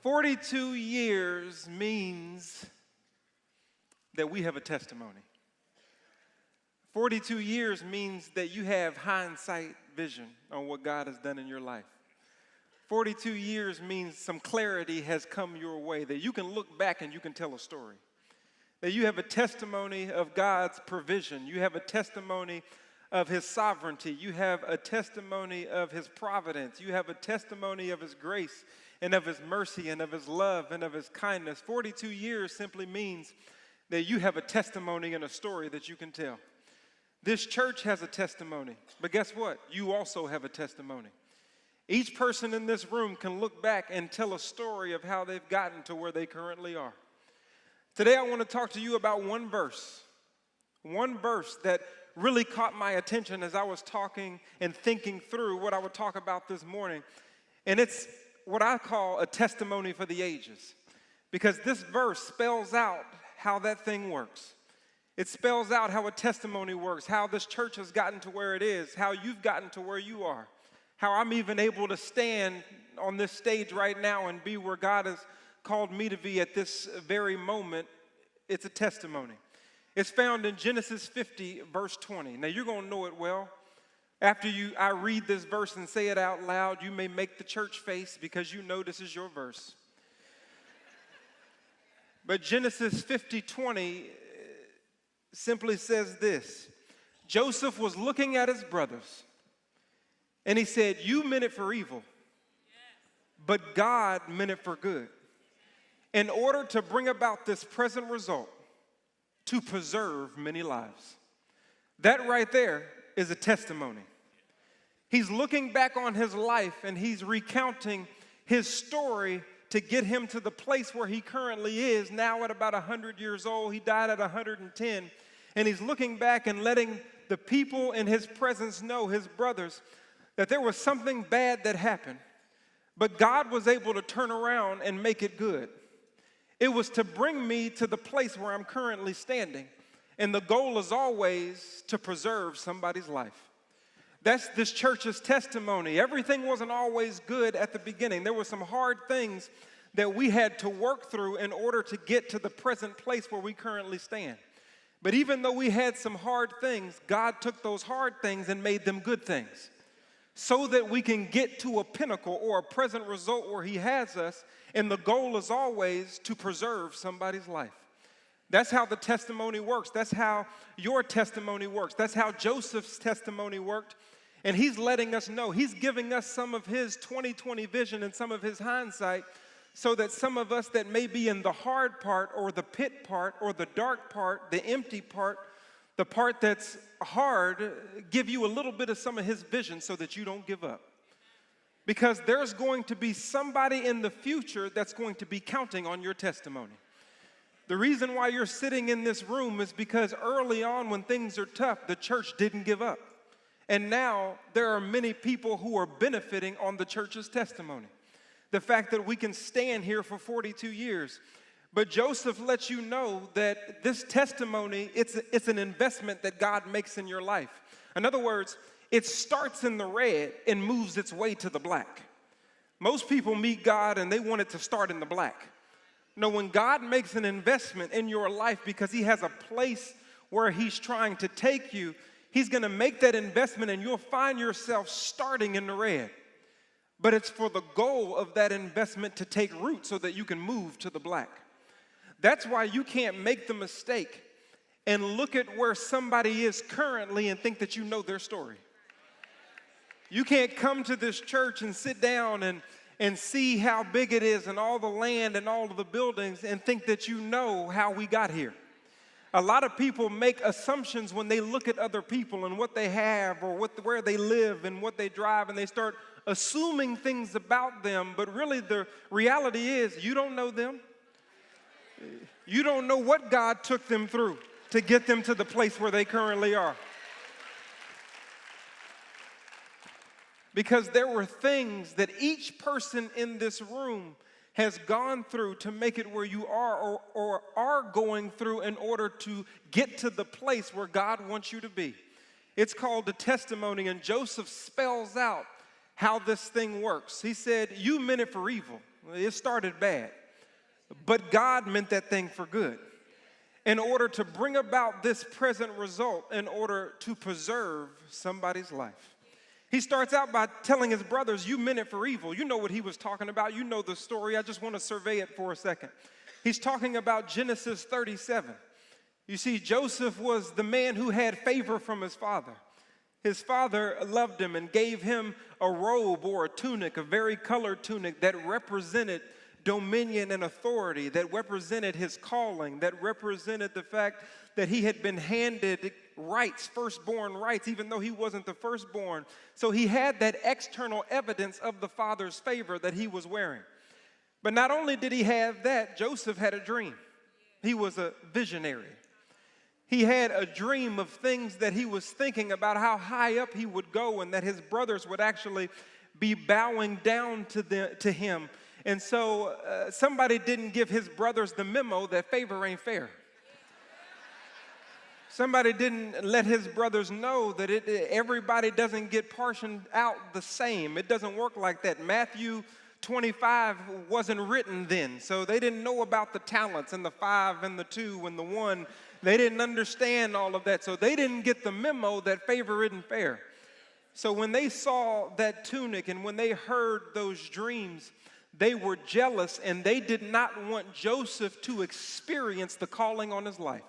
42 years means that we have a testimony. 42 years means that you have hindsight vision on what God has done in your life. 42 years means some clarity has come your way, that you can look back and you can tell a story. That you have a testimony of God's provision. You have a testimony of His sovereignty. You have a testimony of His providence. You have a testimony of His grace and of His mercy and of His love and of His kindness. 42 years simply means that you have a testimony and a story that you can tell. This church has a testimony, but guess what? You also have a testimony. Each person in this room can look back and tell a story of how they've gotten to where they currently are. Today I want to talk to you about one verse that really caught my attention as I was talking and thinking through what I would talk about this morning. And it's what I call a testimony for the ages, because this verse spells out how that thing works. It spells out how a testimony works, how this church has gotten to where it is, how you've gotten to where you are, how I'm even able to stand on this stage right now and be where God has called me to be at this very moment. It's a testimony. It's found in Genesis 50, verse 20. Now, you're going to know it well. After I read this verse and say it out loud, you may make the church face because you know this is your verse. But Genesis 50:20 simply says this: Joseph was looking at his brothers, and he said, "You meant it for evil, but God meant it for good, in order to bring about this present result, to preserve many lives." That right there is a testimony. He's looking back on his life and he's recounting his story to get him to the place where he currently is now at about 100 years old. He died at 110. And he's looking back and letting the people in his presence know, his brothers, that there was something bad that happened, but God was able to turn around and make it good. It was to bring me to the place where I'm currently standing. And the goal is always to preserve somebody's life. That's this church's testimony. Everything wasn't always good at the beginning. There were some hard things that we had to work through in order to get to the present place where we currently stand. But even though we had some hard things, God took those hard things and made them good things, so that we can get to a pinnacle or a present result where He has us. And the goal is always to preserve somebody's life. That's how the testimony works. That's how your testimony works. That's how Joseph's testimony worked. And he's letting us know, he's giving us some of his 20/20 vision and some of his hindsight, so that some of us that may be in the hard part or the pit part or the dark part, the empty part, the part that's hard, give you a little bit of some of his vision so that you don't give up. Because there's going to be somebody in the future that's going to be counting on your testimony. The reason why you're sitting in this room is because early on when things are tough, the church didn't give up. And now there are many people who are benefiting on the church's testimony. The fact that we can stand here for 42 years. But Joseph lets you know that this testimony, it's an investment that God makes in your life. In other words, it starts in the red and moves its way to the black. Most people meet God and they want it to start in the black. No, when God makes an investment in your life because He has a place where He's trying to take you, He's going to make that investment and you'll find yourself starting in the red. But it's for the goal of that investment to take root so that you can move to the black. That's why you can't make the mistake and look at where somebody is currently and think that you know their story. You can't come to this church and sit down and see how big it is and all the land and all of the buildings and think that you know how we got here. A lot of people make assumptions when they look at other people and what they have or where they live and what they drive, and they start assuming things about them, but really the reality is you don't know them. You don't know what God took them through to get them to the place where they currently are. Because there were things that each person in this room has gone through to make it where you are or are going through in order to get to the place where God wants you to be. It's called a testimony, and Joseph spells out how this thing works. He said, you meant it for evil. It started bad, but God meant that thing for good in order to bring about this present result, in order to preserve somebody's life. He starts out by telling his brothers, you meant it for evil. You know what he was talking about. You know the story. I just want to survey it for a second. He's talking about Genesis 37. You see, Joseph was the man who had favor from his father. His father loved him and gave him a robe or a tunic, a varicolored tunic that represented dominion and authority, that represented his calling, that represented the fact that he had been handed rights, firstborn rights, even though he wasn't the firstborn. So he had that external evidence of the father's favor that he was wearing. But not only did he have that, Joseph had a dream. He was a visionary. He had a dream of things that he was thinking about, how high up he would go, and that his brothers would actually be bowing down to him. And so somebody didn't give his brothers the memo that favor ain't fair. Somebody didn't let his brothers know that everybody doesn't get portioned out the same. It doesn't work like that. Matthew 25 wasn't written then, so they didn't know about the talents and the 5 and the 2 and the 1. They didn't understand all of that, so they didn't get the memo that favor isn't fair. So when they saw that tunic and when they heard those dreams, they were jealous, and they did not want Joseph to experience the calling on his life.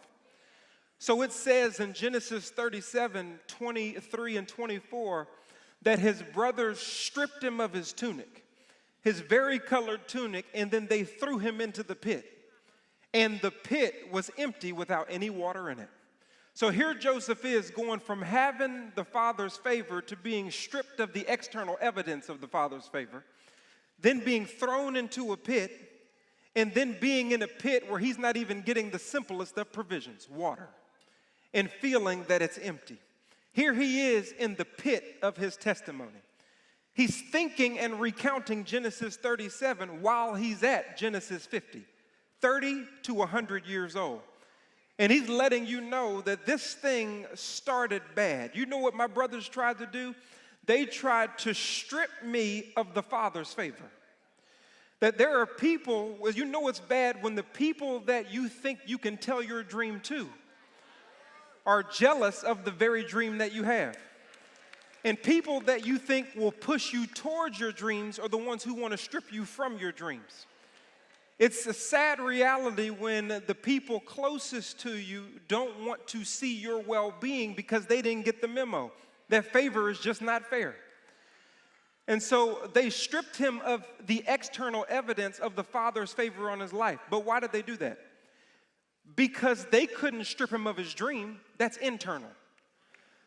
So it says in Genesis 37, 23 and 24, that his brothers stripped him of his tunic, his varicolored tunic, and then they threw him into the pit. And the pit was empty without any water in it. So here Joseph is going from having the father's favor to being stripped of the external evidence of the father's favor, then being thrown into a pit, and then being in a pit where he's not even getting the simplest of provisions, water, and feeling that it's empty. Here he is in the pit of his testimony. He's thinking and recounting Genesis 37 while he's at Genesis 50, 30 to 100 years old. And he's letting you know that this thing started bad. You know what my brothers tried to do? They tried to strip me of the Father's favor. That there are people, well, you know it's bad when the people that you think you can tell your dream to are jealous of the very dream that you have. And people that you think will push you towards your dreams are the ones who want to strip you from your dreams. It's a sad reality when the people closest to you don't want to see your well-being because they didn't get the memo. That favor is just not fair. And so they stripped him of the external evidence of the Father's favor on his life. But why did they do that? Because they couldn't strip him of his dream. That's internal.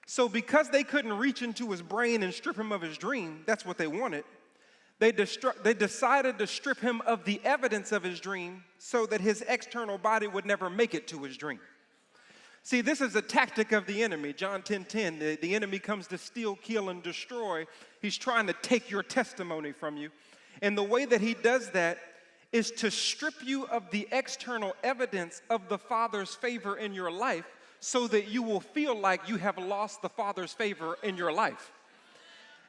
So because they couldn't reach into his brain and strip him of his dream, that's what they wanted. They decided to strip him of the evidence of his dream so that his external body would never make it to his dream. See, this is a tactic of the enemy. John 10:10, the enemy comes to steal, kill, and destroy. He's trying to take your testimony from you. And the way that he does that is to strip you of the external evidence of the Father's favor in your life so that you will feel like you have lost the Father's favor in your life.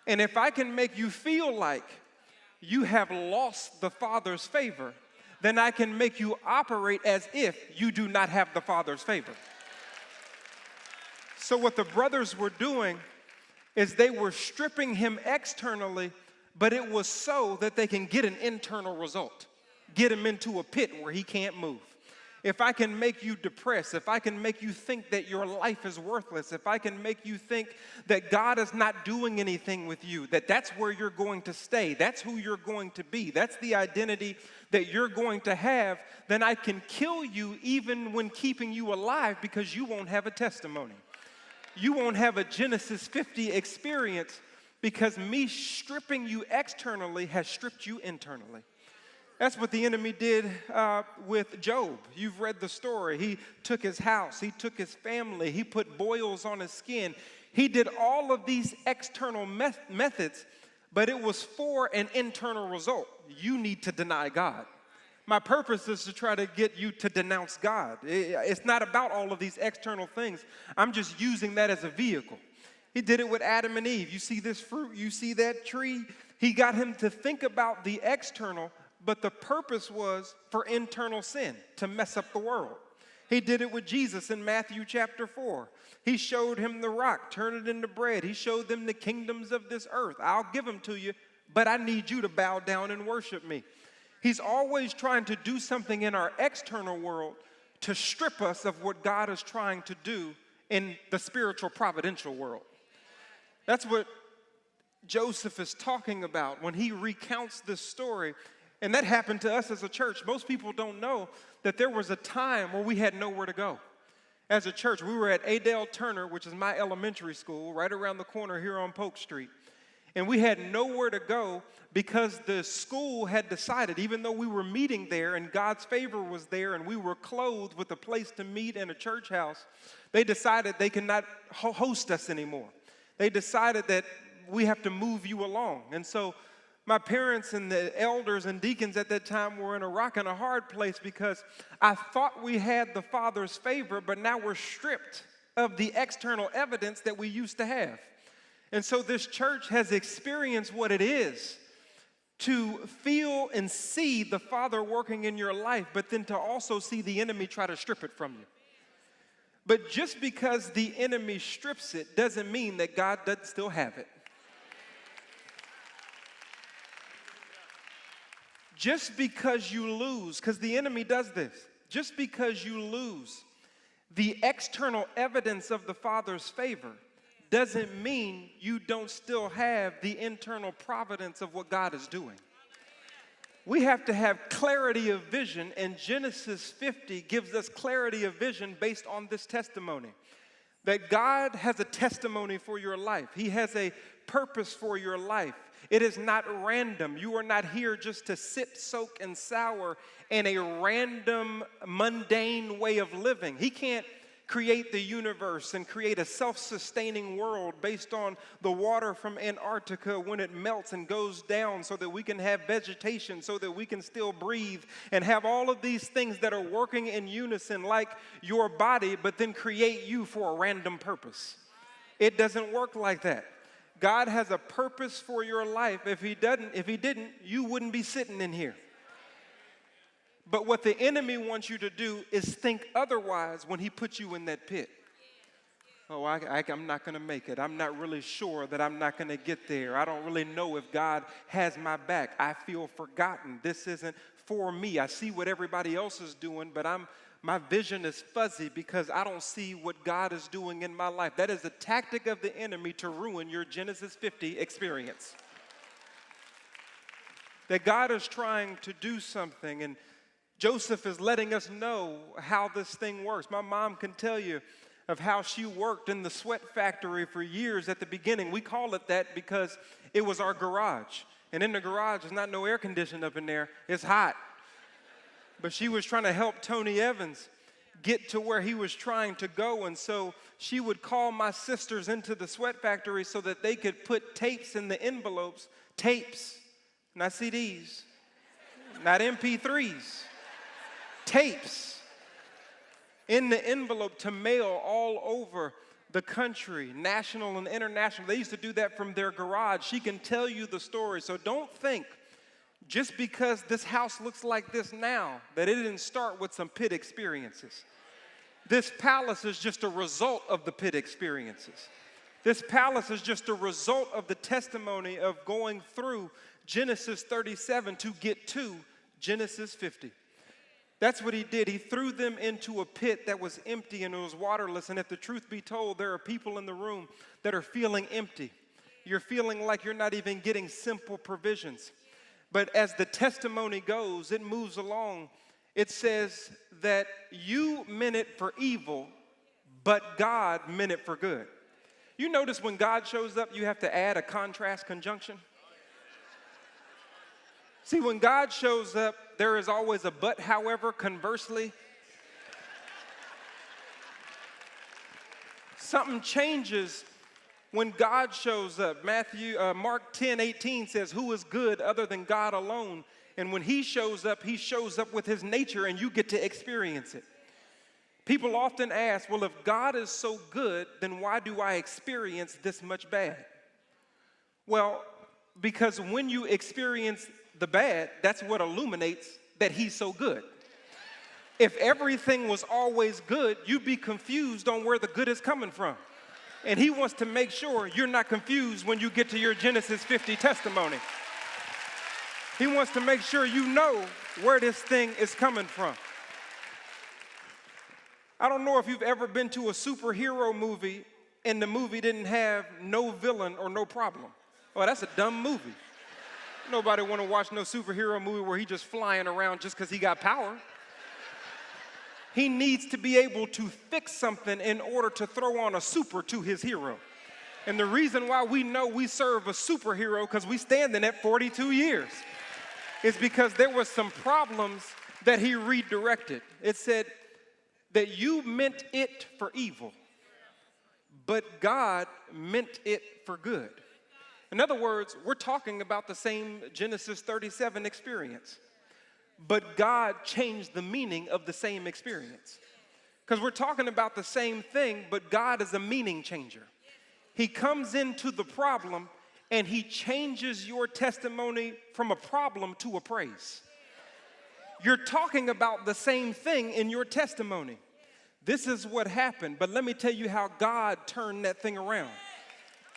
And if I can make you feel like you have lost the Father's favor, then I can make you operate as if you do not have the Father's favor. So what the brothers were doing is they were stripping him externally, but it was so that they can get an internal result, get him into a pit where he can't move. If I can make you depressed, if I can make you think that your life is worthless, if I can make you think that God is not doing anything with you, that that's where you're going to stay, that's who you're going to be, that's the identity that you're going to have, then I can kill you even when keeping you alive because you won't have a testimony. You won't have a Genesis 50 experience because me stripping you externally has stripped you internally. That's what the enemy did with Job. You've read the story. He took his house. He took his family. He put boils on his skin. He did all of these external methods, but it was for an internal result. You need to deny God. My purpose is to try to get you to denounce God. It's not about all of these external things. I'm just using that as a vehicle. He did it with Adam and Eve. You see this fruit, you see that tree. He got him to think about the external, but the purpose was for internal sin, to mess up the world. He did it with Jesus in Matthew chapter 4. He showed him the rock, turn it into bread. He showed them the kingdoms of this earth. I'll give them to you, but I need you to bow down and worship me. He's always trying to do something in our external world to strip us of what God is trying to do in the spiritual providential world. That's what Joseph is talking about when he recounts this story. And that happened to us as a church. Most people don't know that there was a time where we had nowhere to go. As a church, we were at Adele Turner, which is my elementary school, right around the corner here on Polk Street. And we had nowhere to go because the school had decided, even though we were meeting there and God's favor was there and we were clothed with a place to meet in a church house, they decided they could not host us anymore. They decided that we have to move you along. And so my parents and the elders and deacons at that time were in a rock and a hard place because I thought we had the Father's favor, but now we're stripped of the external evidence that we used to have. And so this church has experienced what it is to feel and see the Father working in your life, but then to also see the enemy try to strip it from you. But just because the enemy strips it doesn't mean that God doesn't still have it. Just because you lose, because the enemy does this, just because you lose the external evidence of the Father's favor doesn't mean you don't still have the internal providence of what God is doing. We have to have clarity of vision, and Genesis 50 gives us clarity of vision based on this testimony. That God has a testimony for your life. He has a purpose for your life. It is not random. You are not here just to sit, soak, and sour in a random, mundane way of living. He can't create the universe and create a self-sustaining world based on the water from Antarctica when it melts and goes down so that we can have vegetation, so that we can still breathe and have all of these things that are working in unison like your body, but then create you for a random purpose. It doesn't work like that. God has a purpose for your life. If he didn't, you wouldn't be sitting in here. But what the enemy wants you to do is think otherwise when he puts you in that pit. Oh, I'm not going to make it. I'm not really sure that I'm not going to get there. I don't really know if God has my back. I feel forgotten. This isn't for me. I see what everybody else is doing, but my vision is fuzzy because I don't see what God is doing in my life. That is a tactic of the enemy to ruin your Genesis 50 experience. That God is trying to do something, and Joseph is letting us know how this thing works. My mom can tell you of how she worked in the sweat factory for years at the beginning. We call it that because it was our garage. And in the garage, there's not no air conditioning up in there. It's hot. But she was trying to help Tony Evans get to where he was trying to go. And so she would call my sisters into the sweat factory so that they could put tapes in the envelopes. Tapes, not CDs, not MP3s. Tapes in the envelope to mail all over the country, national and international. They used to do that from their garage. She can tell you the story. So don't think just because this house looks like this now that it didn't start with some pit experiences. This palace is just a result of the pit experiences. This palace is just a result of the testimony of going through Genesis 37 to get to Genesis 50. That's what he did. He threw them into a pit that was empty and it was waterless. And if the truth be told, there are people in the room that are feeling empty. You're feeling like you're not even getting simple provisions. But as the testimony goes, it moves along. It says that you meant it for evil, but God meant it for good. You notice when God shows up, you have to add a contrast conjunction. See, when God shows up, there is always a but, however, conversely. Something changes when God shows up. Mark 10:18 says, who is good other than God alone? And when he shows up with his nature and you get to experience it. People often ask, well, if God is so good, then why do I experience this much bad? Well, because when you experience the bad, that's what illuminates that he's so good. If everything was always good, you'd be confused on where the good is coming from. And he wants to make sure you're not confused when you get to your Genesis 50 testimony. He wants to make sure you know where this thing is coming from. I don't know if you've ever been to a superhero movie and the movie didn't have no villain or no problem. Oh, that's a dumb movie. Nobody want to watch no superhero movie where he just flying around just because he got power. He needs to be able to fix something in order to throw on a super to his hero. And the reason why we know we serve a superhero, because we standing at 42 years, is because there was some problems that he redirected. It said that you meant it for evil, but God meant it for good. In other words, we're talking about the same Genesis 37 experience, but God changed the meaning of the same experience. Because we're talking about the same thing, but God is a meaning changer. He comes into the problem and he changes your testimony from a problem to a praise. You're talking about the same thing in your testimony. This is what happened, but let me tell you how God turned that thing around.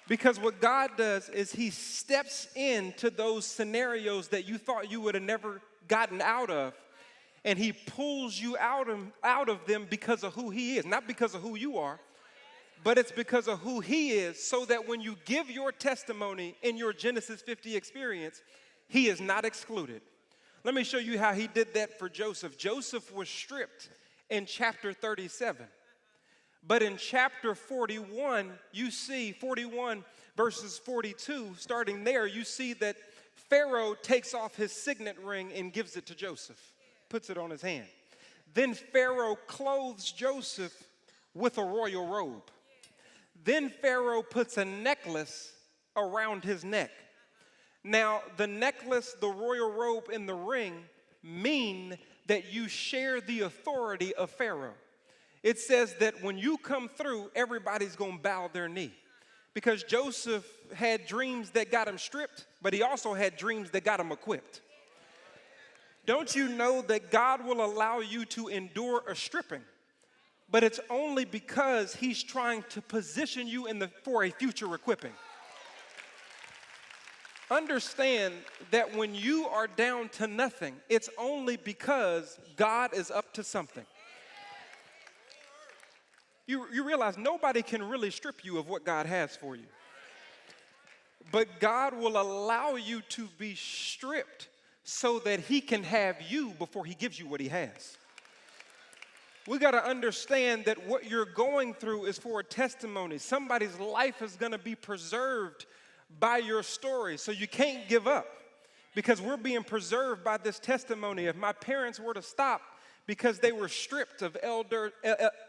Because what God does is he steps into those scenarios that you thought you would have never gotten out of, and he pulls you out of them because of who he is. Not because of who you are, but it's because of who he is, so that when you give your testimony in your Genesis 50 experience, he is not excluded. Let me show you how he did that for Joseph. Joseph was stripped in chapter 37. But in chapter 41, you see 41 verses 42, starting there, you see that Pharaoh takes off his signet ring and gives it to Joseph, puts it on his hand. Then Pharaoh clothes Joseph with a royal robe. Then Pharaoh puts a necklace around his neck. Now, the necklace, the royal robe, and the ring mean that you share the authority of Pharaoh. It says that when you come through, everybody's going to bow their knee. Because Joseph had dreams that got him stripped, but he also had dreams that got him equipped. Don't you know that God will allow you to endure a stripping? But it's only because he's trying to position you for a future equipping. Understand that when you are down to nothing, it's only because God is up to something. You realize nobody can really strip you of what God has for you. But God will allow you to be stripped so that he can have you before he gives you what he has. We got to understand that what you're going through is for a testimony. Somebody's life is going to be preserved by your story, so you can't give up, because we're being preserved by this testimony. If my parents were to stop because they were stripped of Elder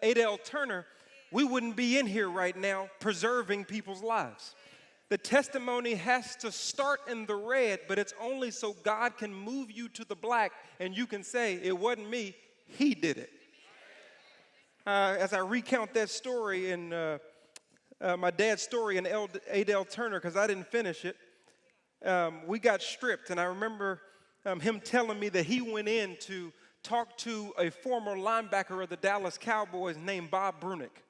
Adele Turner, we wouldn't be in here right now preserving people's lives. The testimony has to start in the red, but it's only so God can move you to the black and you can say, it wasn't me, he did it. As I recount that story in my dad's story in Adele Turner, because I didn't finish it, we got stripped, and I remember him telling me that he went in to talk to a former linebacker of the Dallas Cowboys named Bob Brunick.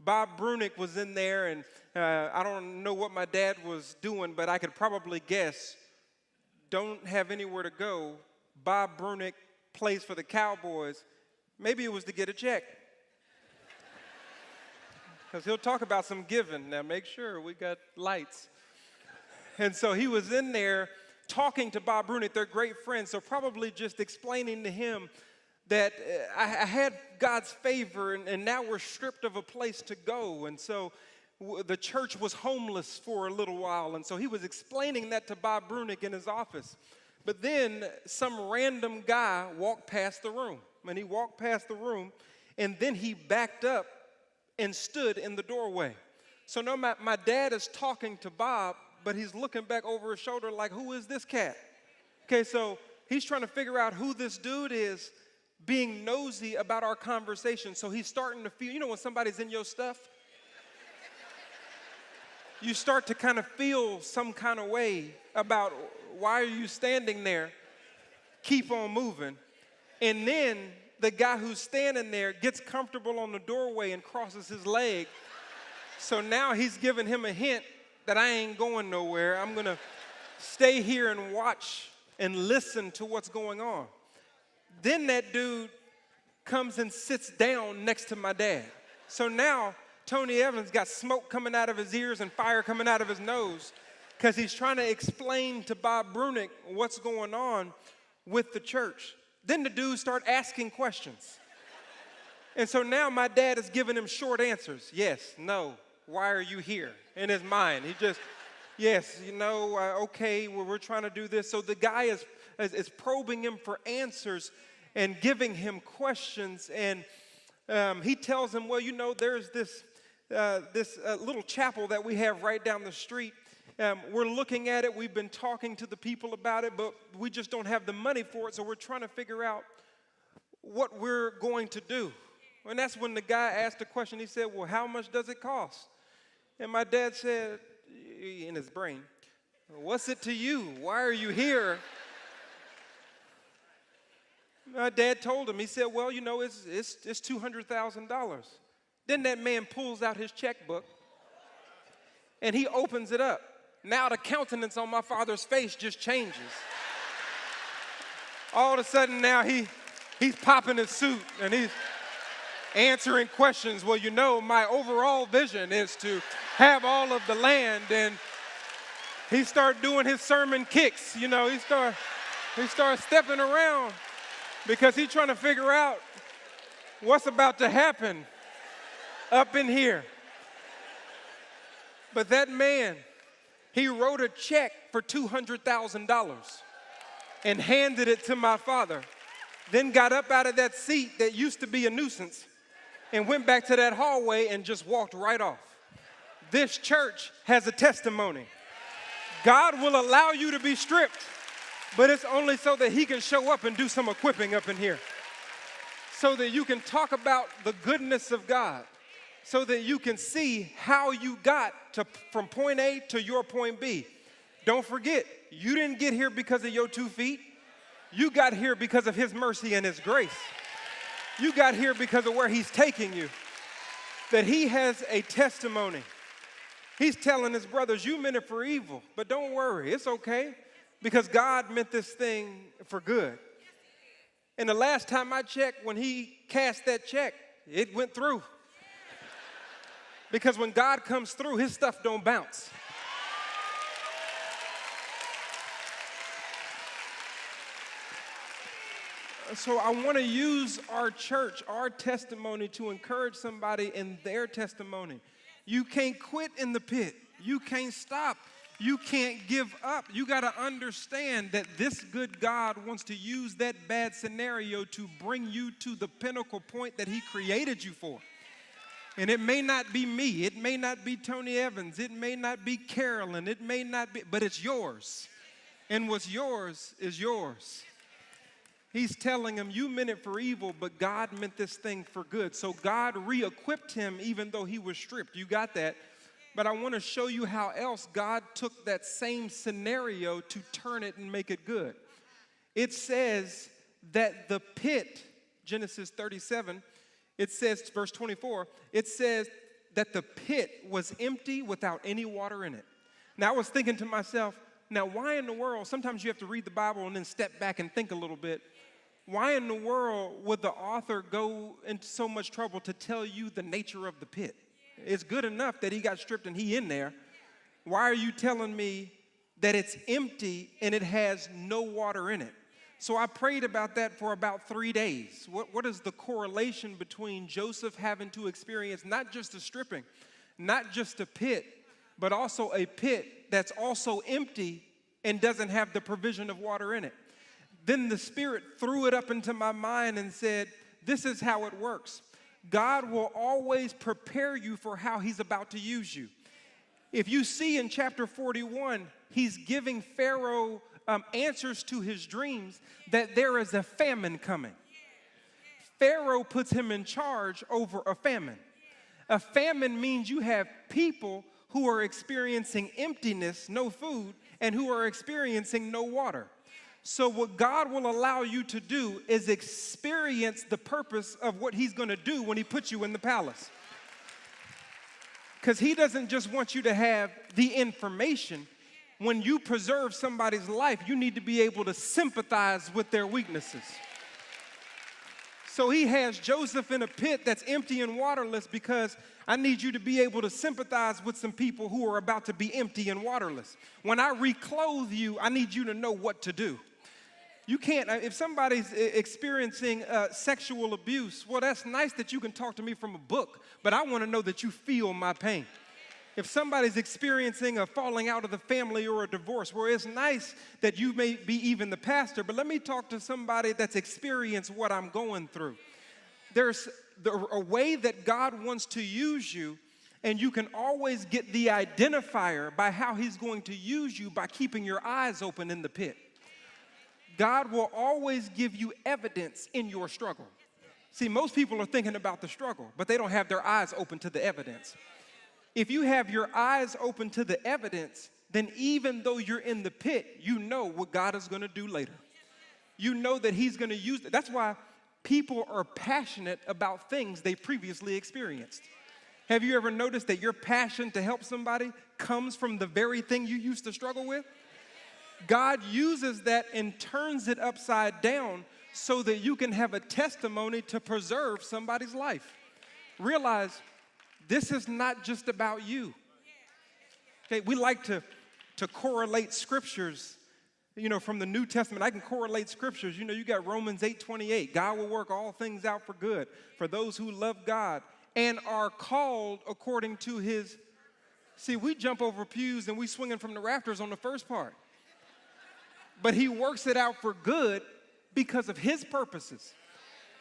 Bob Brunick was in there, and I don't know what my dad was doing, but I could probably guess. Don't have anywhere to go. Bob Brunick plays for the Cowboys. Maybe it was to get a check. Because he'll talk about some giving. Now, make sure we got lights. And so he was in there talking to Bob Brunick. They're great friends. So probably just explaining to him that I had God's favor, and now we're stripped of a place to go. And so the church was homeless for a little while. And so he was explaining that to Bob Brunick in his office. But then some random guy walked past the room. And he walked past the room, and then he backed up and stood in the doorway. So no, my dad is talking to Bob, but he's looking back over his shoulder like, who is this cat? Okay, so he's trying to figure out who this dude is, being nosy about our conversation. So he's starting to feel, you know, when somebody's in your stuff, you start to kind of feel some kind of way about why are you standing there? Keep on moving. And then the guy who's standing there gets comfortable on the doorway and crosses his leg. So now he's giving him a hint that I ain't going nowhere. I'm going to stay here and watch and listen to what's going on. Then that dude comes and sits down next to my dad. So now Tony Evans got smoke coming out of his ears and fire coming out of his nose because he's trying to explain to Bob Brunick what's going on with the church. Then the dudes start asking questions. And so now my dad is giving him short answers. Yes, no, why are you here? In his mind, he just, yes, you know, okay, well, we're trying to do this. So the guy is probing him for answers and giving him questions. And he tells him, well, you know, there's this little chapel that we have right down the street. We're looking at it. We've been talking to the people about it, but we just don't have the money for it. So we're trying to figure out what we're going to do. And that's when the guy asked the question. He said, well, how much does it cost? And my dad said, in his brain, what's it to you? Why are you here? My dad told him, he said, well, you know, it's $200,000. Then that man pulls out his checkbook and he opens it up. Now the countenance on my father's face just changes. All of a sudden now he's popping his suit and he's answering questions. Well, you know, my overall vision is to have all of the land. And he started doing his sermon kicks. You know, he started stepping around because he's trying to figure out what's about to happen up in here. But that man, he wrote a check for $200,000 and handed it to my father, then got up out of that seat that used to be a nuisance and went back to that hallway and just walked right off. This church has a testimony. God will allow you to be stripped, but it's only so that he can show up and do some equipping up in here, so that you can talk about the goodness of God, so that you can see how you got from point A to your point B. Don't forget, you didn't get here because of your 2 feet. You got here because of his mercy and his grace. You got here because of where he's taking you. That he has a testimony. He's telling his brothers, you meant it for evil, but don't worry, it's okay, because God meant this thing for good. And the last time I checked, when he cast that check, it went through. Because when God comes through, his stuff don't bounce. So I want to use our church, our testimony, to encourage somebody in their testimony. You can't quit in the pit. You can't stop. You can't give up. You got to understand that this good God wants to use that bad scenario to bring you to the pinnacle point that he created you for. And it may not be me. It may not be Tony Evans. It may not be Carolyn. It may not be, but it's yours. And what's yours is yours. He's telling him, you meant it for evil, but God meant this thing for good. So God re-equipped him even though he was stripped. You got that? But I want to show you how else God took that same scenario to turn it and make it good. It says that the pit, Genesis 37, it says, verse 24, it says that the pit was empty without any water in it. Now I was thinking to myself, now why in the world, sometimes you have to read the Bible and then step back and think a little bit. Why in the world would the author go into so much trouble to tell you the nature of the pit? It's good enough that he got stripped and he in there. Why are you telling me that it's empty and it has no water in it? So I prayed about that for about 3 days. What is the correlation between Joseph having to experience not just a stripping, not just a pit, but also a pit that's also empty and doesn't have the provision of water in it? Then the Spirit threw it up into my mind and said, this is how it works. God will always prepare you for how he's about to use you. If you see in chapter 41, he's giving Pharaoh answers to his dreams that there is a famine coming. Pharaoh puts him in charge over a famine. A famine means you have people who are experiencing emptiness, no food, and who are experiencing no water. So what God will allow you to do is experience the purpose of what he's going to do when he puts you in the palace. Because he doesn't just want you to have the information. When you preserve somebody's life, you need to be able to sympathize with their weaknesses. So he has Joseph in a pit that's empty and waterless because I need you to be able to sympathize with some people who are about to be empty and waterless. When I reclothe you, I need you to know what to do. You can't, if somebody's experiencing sexual abuse, well, that's nice that you can talk to me from a book, but I want to know that you feel my pain. If somebody's experiencing a falling out of the family or a divorce, well, it's nice that you may be even the pastor, but let me talk to somebody that's experienced what I'm going through. There's a way that God wants to use you, and you can always get the identifier by how he's going to use you by keeping your eyes open in the pit. God will always give you evidence in your struggle. See, most people are thinking about the struggle, but they don't have their eyes open to the evidence. If you have your eyes open to the evidence, then even though you're in the pit, you know what God is going to do later. You know that he's going to use it. That's why people are passionate about things they previously experienced. Have you ever noticed that your passion to help somebody comes from the very thing you used to struggle with? God uses that and turns it upside down so that you can have a testimony to preserve somebody's life. Realize this is not just about you. Okay, we like to correlate scriptures, from the New Testament. I can correlate scriptures. You got Romans 8:28. God will work all things out for good for those who love God and are called according to his. See, we jump over pews and we swinging from the rafters on the first part. But he works it out for good because of his purposes.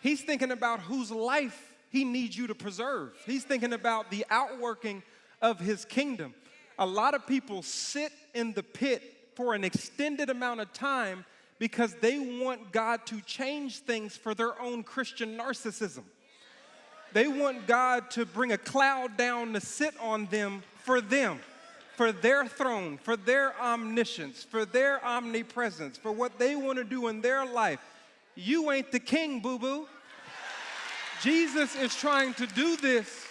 He's thinking about whose life he needs you to preserve. He's thinking about the outworking of his kingdom. A lot of people sit in the pit for an extended amount of time because they want God to change things for their own Christian narcissism. They want God to bring a cloud down to sit on them, for their throne, for their omniscience, for their omnipresence, for what they want to do in their life. You ain't the king, boo-boo. Jesus is trying to do this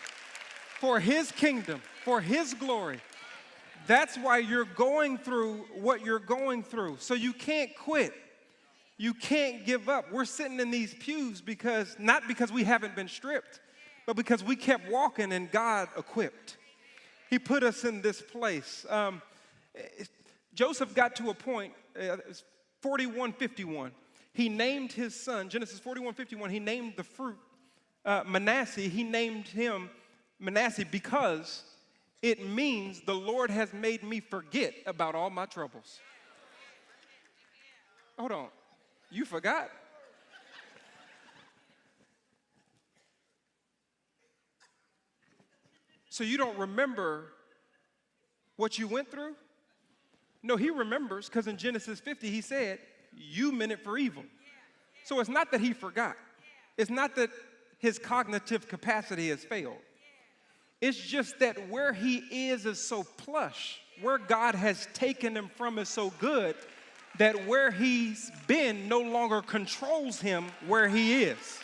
for his kingdom, for his glory. That's why you're going through what you're going through. So you can't quit. You can't give up. We're sitting in these pews not because we haven't been stripped, but because we kept walking and God equipped. He put us in this place. Joseph got to a point, 41:51. He named his son, Genesis 41:51, he named the fruit Manasseh. He named him Manasseh because it means the Lord has made me forget about all my troubles. Hold on. You forgot? So you don't remember what you went through? No, he remembers because in Genesis 50 he said, you meant it for evil. So it's not that he forgot. It's not that his cognitive capacity has failed. It's just that where he is so plush. Where God has taken him from is so good that where he's been no longer controls him where he is.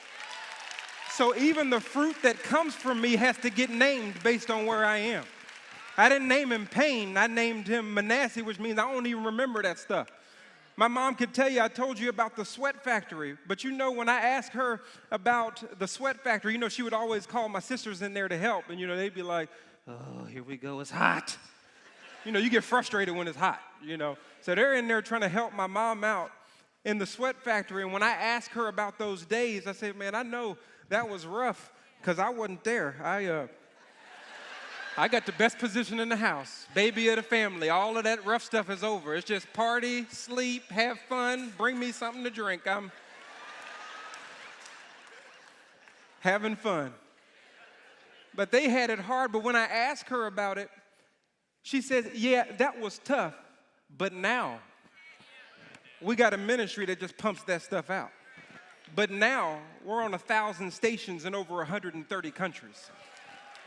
So even the fruit that comes from me has to get named based on where I am. I didn't name him Pain. I named him Manasseh, which means I don't even remember that stuff. My mom could tell you, I told you about the sweat factory, but when I asked her about the sweat factory, she would always call my sisters in there to help, and, they'd be like, oh, here we go, it's hot. You get frustrated when it's hot, So they're in there trying to help my mom out in the sweat factory, and when I asked her about those days, I said, man, I know that was rough because I wasn't there. I got the best position in the house, baby of the family. All of that rough stuff is over. It's just party, sleep, have fun, bring me something to drink. I'm having fun. But they had it hard. But when I asked her about it, she said, yeah, that was tough. But now we got a ministry that just pumps that stuff out. But now we're on 1,000 stations in over 130 countries.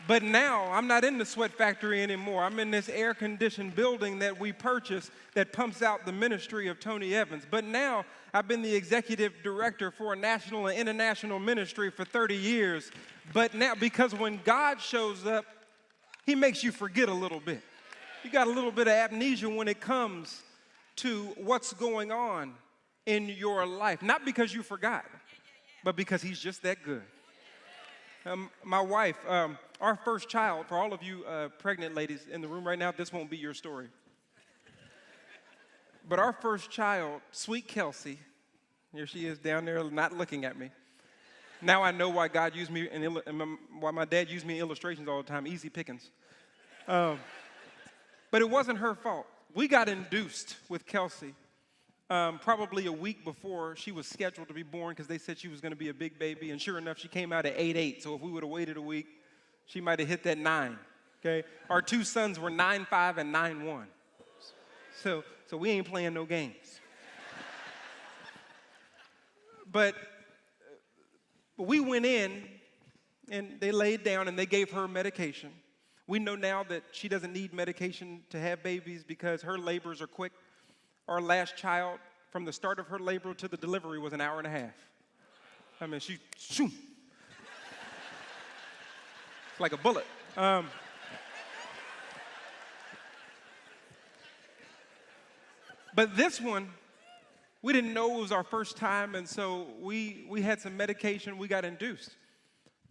But now I'm not in the sweat factory anymore. I'm in this air-conditioned building that we purchased that pumps out the ministry of Tony Evans. But now I've been the executive director for a national and international ministry for 30 years. But now, because when God shows up, he makes you forget a little bit. You got a little bit of amnesia when it comes to what's going on in your life. Not because you forgot, but because he's just that good. My wife, our first child, for all of you pregnant ladies in the room right now, this won't be your story. But our first child, sweet Kelsey, here she is down there not looking at me. Now I know why God used me, why my dad used me in illustrations all the time, easy pickings. But it wasn't her fault. We got induced with Kelsey probably a week before she was scheduled to be born because they said she was going to be a big baby. And sure enough, she came out at 8'8". So if we would have waited a week, she might have hit that 9. Okay? Our two sons were 9'5" and 9'1". So we ain't playing no games. But we went in, and they laid down, and they gave her medication. We know now that she doesn't need medication to have babies because her labors are quick. Our last child, from the start of her labor to the delivery, was an hour and a half. I mean, shoom. It's like a bullet. But this one, we didn't know it was our first time, and so we had some medication. We got induced.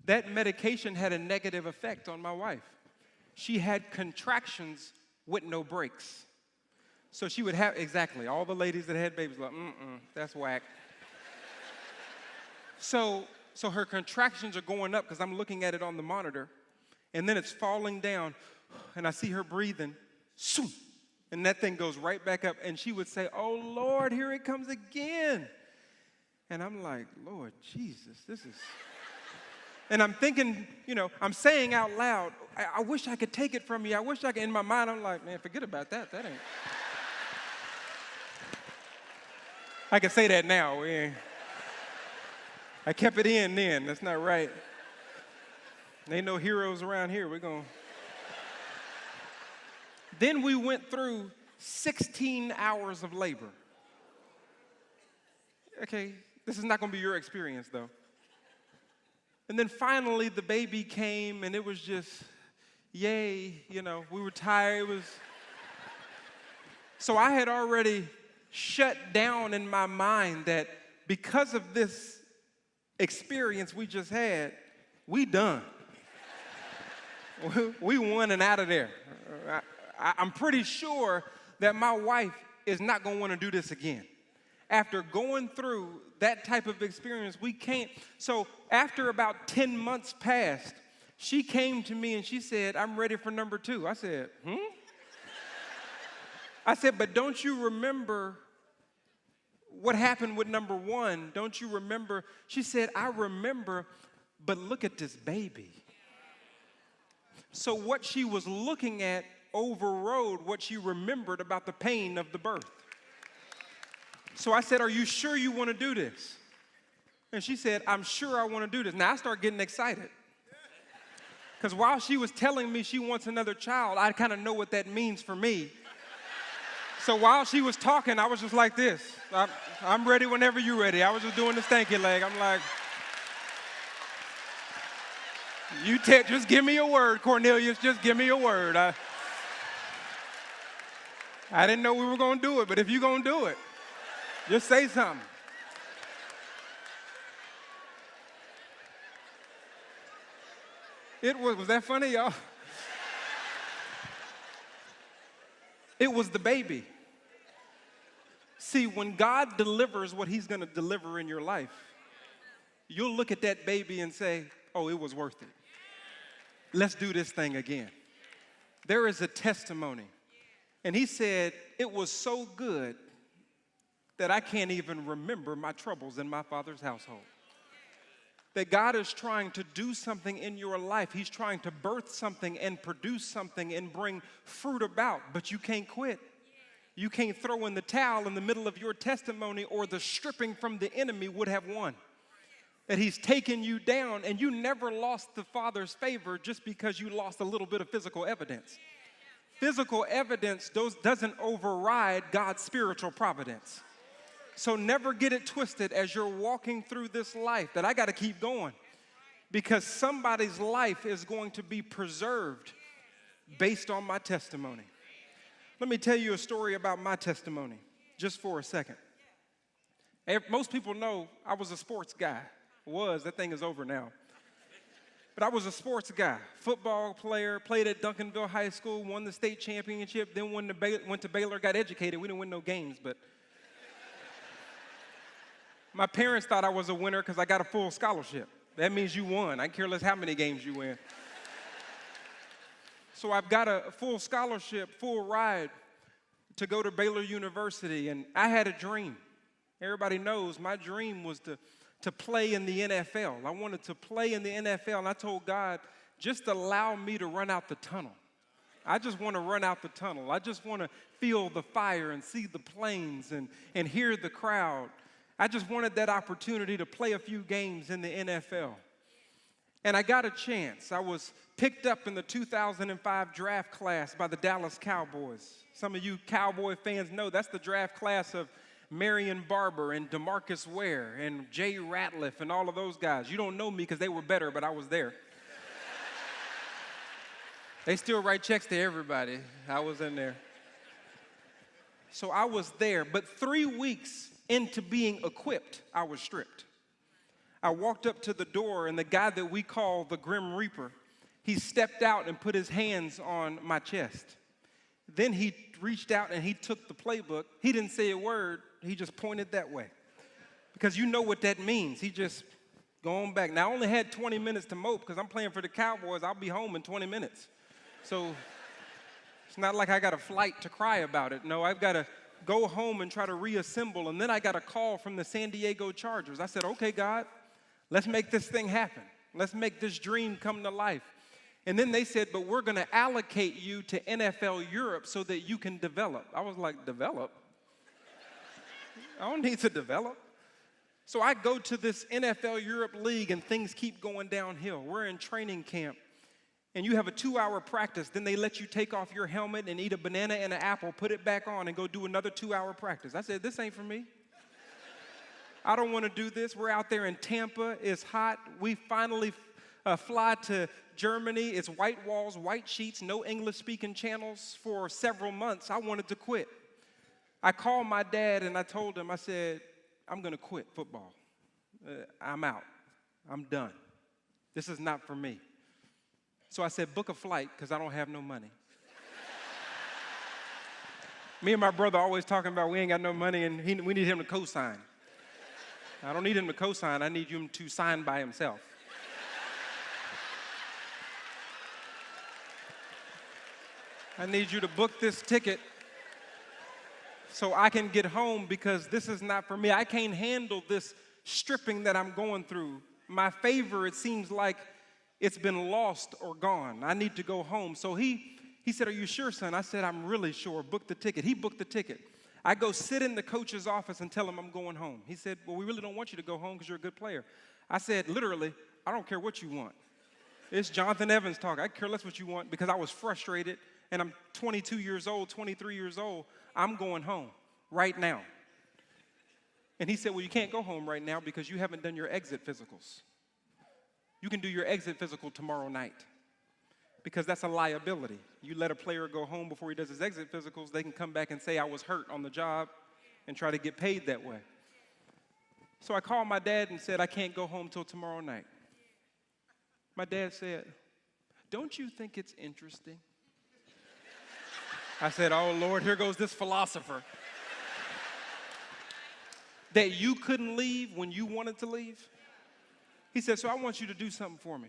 That medication had a negative effect on my wife. She had contractions with no breaks. So she would have, exactly, all the ladies that had babies like, that's whack. So her contractions are going up because I'm looking at it on the monitor, and then it's falling down, and I see her breathing, and that thing goes right back up, and she would say, oh, Lord, here it comes again. And I'm like, Lord Jesus, this is... And I'm thinking, I'm saying out loud, I wish I could take it from you. I wish I could. In my mind, I'm like, man, forget about that. That ain't... I can say that now. I kept it in then. That's not right. Ain't no heroes around here. We're going. Then we went through 16 hours of labor. Okay, this is not going to be your experience, though. And then finally, the baby came, and it was just, yay, we were tired. It was... So I had already shut down in my mind that because of this experience we just had, we done. We won and out of there. I'm pretty sure that my wife is not going to want to do this again. After going through that type of experience, we can't. So after about 10 months passed, she came to me and she said, I'm ready for number 2. I said, I said, but don't you remember what happened with number 1? Don't you remember? She said, I remember, but look at this baby. So what she was looking at overrode what she remembered about the pain of the birth. So I said, are you sure you want to do this? And she said, I'm sure I want to do this. Now I start getting excited. Because while she was telling me she wants another child, I kind of know what that means for me. So while she was talking, I was just like this. I'm ready whenever you're ready. I was just doing the stanky leg. I'm like, just give me a word, Cornelius. Just give me a word. I didn't know we were going to do it, but if you're going to do it, just say something. Was that funny, y'all? It was the baby. See, when God delivers what he's going to deliver in your life, you'll look at that baby and say, oh, it was worth it. Let's do this thing again. There is a testimony. And he said, it was so good that I can't even remember my troubles in my father's household. That God is trying to do something in your life. He's trying to birth something and produce something and bring fruit about, but you can't quit. You can't throw in the towel in the middle of your testimony, or the stripping from the enemy would have won. that he's taken you down, and you never lost the Father's favor just because you lost a little bit of physical evidence. Physical evidence doesn't override God's spiritual providence. So never get it twisted as you're walking through this life that I got to keep going, because somebody's life is going to be preserved based on my testimony. Let me tell you a story about my testimony just for a second. Most people know I was a sports guy. That thing is over now. But I was a sports guy, football player, played at Duncanville High School, won the state championship, then went to Baylor, got educated. We didn't win no games, but my parents thought I was a winner because I got a full scholarship. That means you won. I care less how many games you win. So I've got a full scholarship, full ride to go to Baylor University, and I had a dream. Everybody knows my dream was to play in the NFL. I wanted to play in the NFL, and I told God, just allow me to run out the tunnel. I just want to run out the tunnel. I just want to feel the fire and see the planes and hear the crowd. I just wanted that opportunity to play a few games in the NFL. And I got a chance. I was picked up in the 2005 draft class by the Dallas Cowboys. Some of you Cowboy fans know that's the draft class of Marion Barber and DeMarcus Ware and Jay Ratliff and all of those guys. You don't know me because they were better, but I was there. They still write checks to everybody. I was in there. So I was there, but 3 weeks into being equipped, I was stripped. I walked up to the door, and the guy that we call the Grim Reaper, he stepped out and put his hands on my chest. Then he reached out and he took the playbook. He didn't say a word. He just pointed that way. Because you know what that means. He just going back. Now, I only had 20 minutes to mope because I'm playing for the Cowboys. I'll be home in 20 minutes. So it's not like I got a flight to cry about it. No, I've got to go home and try to reassemble. And then I got a call from the San Diego Chargers. I said, okay, God, let's make this thing happen. Let's make this dream come to life. And then they said, but we're going to allocate you to NFL Europe so that you can develop. I was like, develop? I don't need to develop. So I go to this NFL Europe League, and things keep going downhill. We're in training camp, and you have a 2-hour practice. Then they let you take off your helmet and eat a banana and an apple, put it back on, and go do another 2-hour practice. I said, this ain't for me. I don't want to do this. We're out there in Tampa. It's hot. We finally fly to Germany. It's white walls, white sheets, no English-speaking channels for several months. I wanted to quit. I called my dad, and I told him, I said, I'm going to quit football. I'm out. I'm done. This is not for me. So I said, book a flight because I don't have no money. Me and my brother always talking about we ain't got no money, and we need him to co-sign. I don't need him to co-sign. I need him to sign by himself. I need you to book this ticket so I can get home because this is not for me. I can't handle this stripping that I'm going through. My favor, it seems like it's been lost or gone. I need to go home. So he said, are you sure, son? I said, I'm really sure. Book the ticket. He booked the ticket. I go sit in the coach's office and tell him I'm going home. He said, well, we really don't want you to go home because you're a good player. I said, literally, I don't care what you want. It's Jonathan Evans talk. I care less what you want because I was frustrated, and I'm 22 years old, 23 years old. I'm going home right now. And he said, well, you can't go home right now because you haven't done your exit physicals. You can do your exit physical tomorrow night because that's a liability. You let a player go home before he does his exit physicals, they can come back and say I was hurt on the job and try to get paid that way. So I called my dad and said, I can't go home till tomorrow night. My dad said, don't you think it's interesting? I said, oh, Lord, here goes this philosopher. That you couldn't leave when you wanted to leave? He said, so I want you to do something for me.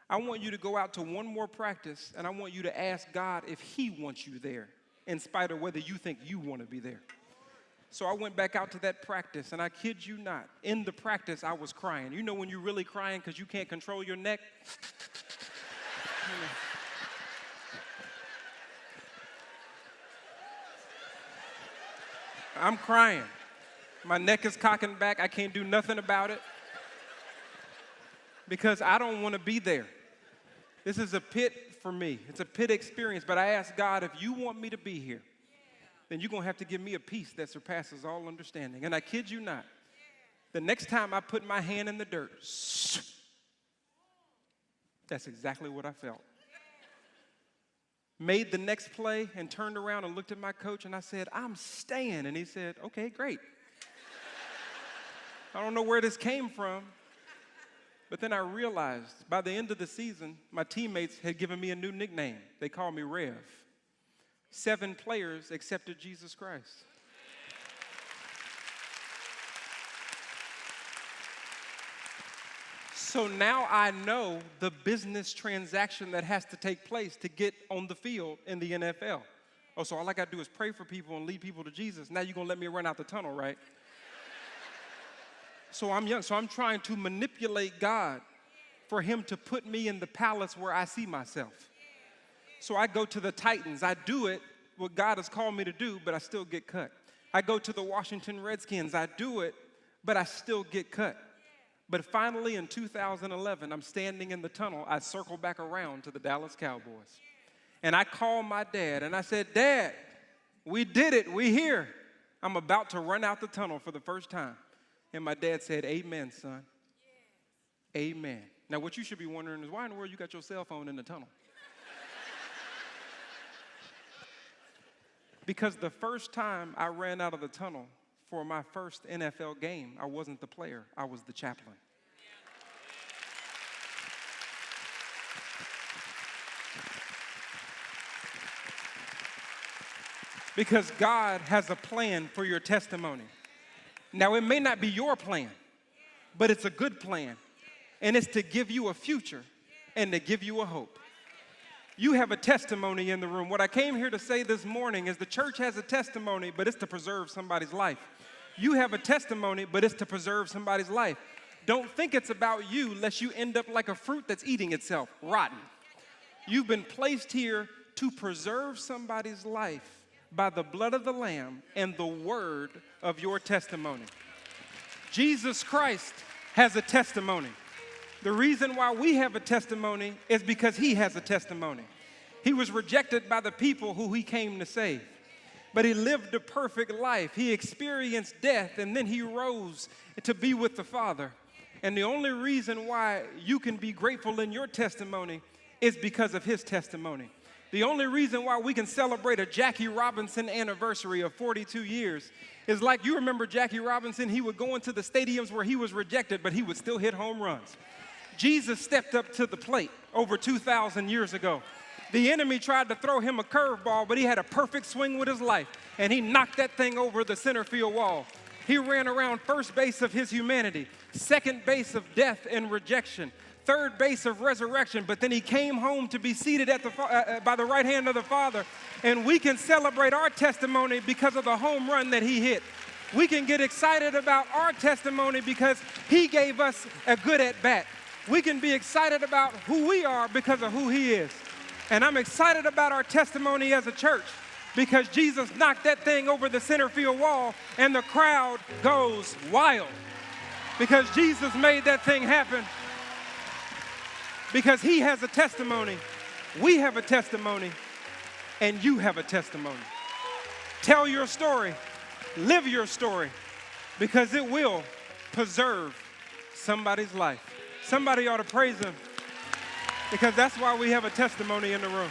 I want you to go out to one more practice, and I want you to ask God if he wants you there, in spite of whether you think you want to be there. So I went back out to that practice, and I kid you not, in the practice, I was crying. You know when you're really crying because you can't control your neck? I'm crying. My neck is cocking back. I can't do nothing about it. because I don't want to be there. This is a pit for me. It's a pit experience, but I ask God, if you want me to be here, then you're going to have to give me a peace that surpasses all understanding. And I kid you not, the next time I put my hand in the dirt, that's exactly what I felt. Made the next play and turned around and looked at my coach and I said, I'm staying. And he said, okay, great. I don't know where this came from, but then I realized by the end of the season, my teammates had given me a new nickname. They called me Rev. 7 players accepted Jesus Christ. So now I know the business transaction that has to take place to get on the field in the NFL. Oh, so all I got to do is pray for people and lead people to Jesus. Now you're going to let me run out the tunnel, right? So I'm young, so I'm trying to manipulate God for him to put me in the palace where I see myself. So I go to the Titans. I do it, what God has called me to do, but I still get cut. I go to the Washington Redskins. I do it, but I still get cut. But finally in 2011, I'm standing in the tunnel. I circle back around to the Dallas Cowboys. And I call my dad and I said, Dad, we did it. We here. I'm about to run out the tunnel for the first time. And my dad said, amen, son. Amen. Now, what you should be wondering is, why in the world you got your cell phone in the tunnel? Because the first time I ran out of the tunnel for my first NFL game, I wasn't the player, I was the chaplain. Because God has a plan for your testimony. Now, it may not be your plan, but it's a good plan. And it's to give you a future and to give you a hope. You have a testimony in the room. What I came here to say this morning is the church has a testimony, but it's to preserve somebody's life. You have a testimony, but it's to preserve somebody's life. Don't think it's about you lest you end up like a fruit that's eating itself, rotten. You've been placed here to preserve somebody's life by the blood of the Lamb and the word of your testimony. Jesus Christ has a testimony. The reason why we have a testimony is because he has a testimony. He was rejected by the people who he came to save, but he lived a perfect life. He experienced death, and then he rose to be with the Father. And the only reason why you can be grateful in your testimony is because of his testimony. The only reason why we can celebrate a Jackie Robinson anniversary of 42 years is like, you remember Jackie Robinson, he would go into the stadiums where he was rejected, but he would still hit home runs. Jesus stepped up to the plate over 2,000 years ago. The enemy tried to throw him a curveball, but he had a perfect swing with his life, and he knocked that thing over the center field wall. He ran around first base of his humanity, second base of death and rejection, third base of resurrection, but then he came home to be seated at by the right hand of the Father, and we can celebrate our testimony because of the home run that he hit. We can get excited about our testimony because he gave us a good at-bat. We can be excited about who we are because of who he is. And I'm excited about our testimony as a church because Jesus knocked that thing over the center field wall and the crowd goes wild because Jesus made that thing happen. Because he has a testimony, we have a testimony, and you have a testimony. Tell your story, live your story, because it will preserve somebody's life. Somebody ought to praise him, because that's why we have a testimony in the room.